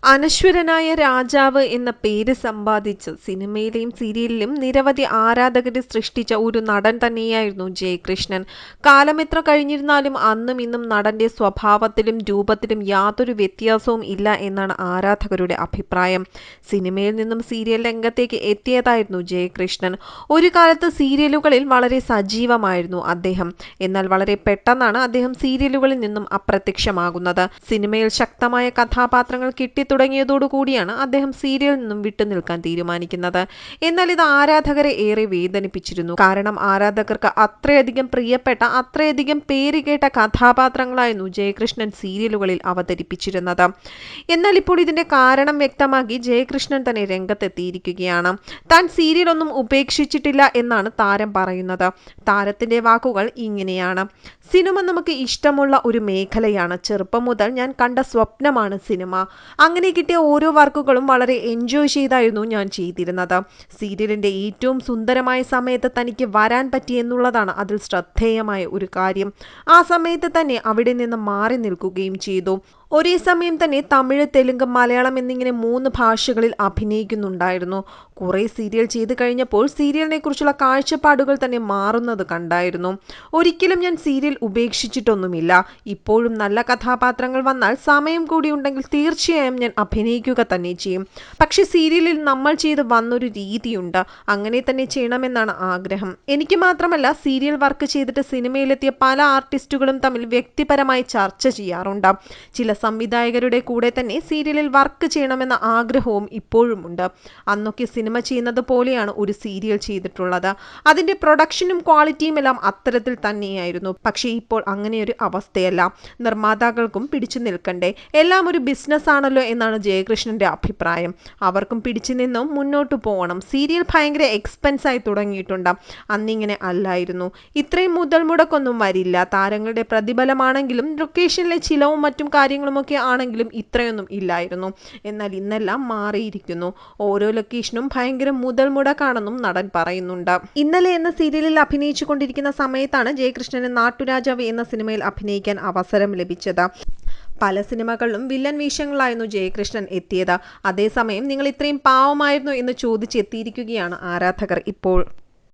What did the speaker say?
അനശ്വരനായ രാജാവ് എന്ന പേര് സമ്പാദിച്ച് സിനിമയിലെയും സീരിയലിലും നിരവധി ആരാധകരെ സൃഷ്ടിച്ച ഒരു നടൻ തന്നെയായിരുന്നു ജയകൃഷ്ണൻ. കാലമെത്ര കഴിഞ്ഞിരുന്നാലും അന്നും ഇന്നും നടന്റെ സ്വഭാവത്തിലും രൂപത്തിലും യാതൊരു വ്യത്യാസവും ഇല്ല എന്നാണ് ആരാധകരുടെ അഭിപ്രായം. സിനിമയിൽ നിന്നും സീരിയൽ രംഗത്തേക്ക് എത്തിയതായിരുന്നു ജയകൃഷ്ണൻ. ഒരു കാലത്ത് സീരിയലുകളിൽ വളരെ സജീവമായിരുന്നു അദ്ദേഹം. എന്നാൽ വളരെ പെട്ടെന്നാണ് അദ്ദേഹം സീരിയലുകളിൽ നിന്നും അപ്രത്യക്ഷമാകുന്നത്. സിനിമയിൽ ശക്തമായ കഥാപാത്രങ്ങൾ തുടങ്ങിയതോടുകൂടിയാണ് അദ്ദേഹം സീരിയലിൽ നിന്നും വിട്ടുനിൽക്കാൻ തീരുമാനിക്കുന്നത്. എന്നാൽ ഇത് ആരാധകരെ ഏറെ വേദനിപ്പിച്ചിരുന്നു. കാരണം ആരാധകർക്ക് അത്രയധികം പ്രിയപ്പെട്ട, അത്രയധികം പേരുകേട്ട കഥാപാത്രങ്ങളായിരുന്നു ജയകൃഷ്ണൻ സീരിയലുകളിൽ അവതരിപ്പിച്ചിരുന്നത്. എന്നാൽ ഇപ്പോൾ ഇതിന്റെ കാരണം വ്യക്തമാക്കി ജയകൃഷ്ണൻ തന്നെ രംഗത്തെത്തിയിരിക്കുകയാണ്. താൻ സീരിയലൊന്നും ഉപേക്ഷിച്ചിട്ടില്ല എന്നാണ് താരം പറയുന്നത്. താരത്തിന്റെ വാക്കുകൾ ഇങ്ങനെയാണ്: സിനിമ നമുക്ക് ഇഷ്ടമുള്ള ഒരു മേഖലയാണ്. ചെറുപ്പം മുതൽ ഞാൻ കണ്ട സ്വപ്നമാണ് സിനിമ. അങ്ങനെ കിട്ടിയ ഓരോ വർക്കുകളും വളരെ എൻജോയ് ചെയ്തായിരുന്നു ഞാൻ ചെയ്തിരുന്നത്. സീരിയലിന്റെ ഏറ്റവും സുന്ദരമായ സമയത്ത് തനിക്ക് വരാൻ പറ്റി എന്നുള്ളതാണ് അതിൽ ശ്രദ്ധേയമായ ഒരു കാര്യം. ആ സമയത്ത് തന്നെ അവിടെ നിന്ന് മാറി നിൽക്കുകയും ചെയ്തു. ഒരേ സമയം തന്നെ തമിഴ്, തെലുങ്ക്, മലയാളം എന്നിങ്ങനെ 3 ഭാഷകളിൽ അഭിനയിക്കുന്നുണ്ടായിരുന്നു. കുറെ സീരിയൽ ചെയ്ത് കഴിഞ്ഞപ്പോൾ സീരിയലിനെ കുറിച്ചുള്ള കാഴ്ചപ്പാടുകൾ തന്നെ മാറുന്നത് കണ്ടായിരുന്നു. ഒരിക്കലും ഞാൻ സീരിയൽ ഉപേക്ഷിച്ചിട്ടൊന്നുമില്ല. ഇപ്പോഴും നല്ല കഥാപാത്രങ്ങൾ വന്നാൽ സമയം കൂടി ഉണ്ടെങ്കിൽ തീർച്ചയായും ഞാൻ അഭിനയിക്കുക തന്നെ ചെയ്യും. പക്ഷെ സീരിയലിൽ നമ്മൾ ചെയ്ത് വന്നൊരു രീതിയുണ്ട്. അങ്ങനെ തന്നെ ചെയ്യണമെന്നാണ് ആഗ്രഹം. എനിക്ക് മാത്രമല്ല, സീരിയൽ വർക്ക് ചെയ്തിട്ട് സിനിമയിലെത്തിയ പല ആർട്ടിസ്റ്റുകളും തമ്മിൽ വ്യക്തിപരമായി ചർച്ച ചെയ്യാറുണ്ട്. ചില സംവിധായകരുടെ കൂടെ തന്നെ സീരിയലിൽ വർക്ക് ചെയ്യണമെന്ന ആഗ്രഹവും ഇപ്പോഴുമുണ്ട്. അന്നൊക്കെ സിനിമ ചെയ്യുന്നത് പോലെയാണ് ഒരു സീരിയൽ ചെയ്തിട്ടുള്ളത്. അതിന്റെ പ്രൊഡക്ഷനും ക്വാളിറ്റിയും എല്ലാം അത്തരത്തിൽ തന്നെയായിരുന്നു. പക്ഷേ ഇപ്പോൾ അങ്ങനെയൊരു അവസ്ഥയല്ല. നിർമ്മാതാക്കൾക്കും പിടിച്ചു നിൽക്കണ്ടേ? എല്ലാം ഒരു ബിസിനസ് ആണല്ലോ എന്നാണ് ജയകൃഷ്ണന്റെ അഭിപ്രായം. അവർക്കും പിടിച്ചു നിന്നും മുന്നോട്ട് പോകണം. സീരിയൽ ഭയങ്കര എക്സ്പെൻസ് ആയി തുടങ്ങിയിട്ടുണ്ട്. അന്നിങ്ങനെ അല്ലായിരുന്നു. ഇത്രയും മുതൽ മുടക്കൊന്നും വരില്ല. താരങ്ങളുടെ പ്രതിഫലമാണെങ്കിലും ലൊക്കേഷനിലെ ചിലവും മറ്റും കാര്യങ്ങളുമൊക്കെ ആണെങ്കിലും ഇത്രയൊന്നും ഇല്ലായിരുന്നു. എന്നാൽ ഇന്നെല്ലാം മാറിയിരിക്കുന്നു. ഓരോ ലൊക്കേഷനും ഭയങ്കര മുതൽ മുടക്കാണെന്നും നടൻ പറയുന്നുണ്ട്. ഇന്നലെ എന്ന സീരിയലിൽ അഭിനയിച്ചു കൊണ്ടിരിക്കുന്ന സമയത്താണ് ജയകൃഷ്ണന് നാട്ടുരാജാവ് എന്ന സിനിമയിൽ അഭിനയിക്കാൻ അവസരം ലഭിച്ചത്. പല സിനിമകളിലും വില്ലൻ വേഷങ്ങളായിരുന്നു ജയകൃഷ്ണൻ എത്തിയത്. അതേസമയം നിങ്ങൾ ഇത്രയും പാവമായിരുന്നു എന്ന് ചോദിച്ചെത്തിയിരിക്കുകയാണ് ആരാധകർ ഇപ്പോൾ.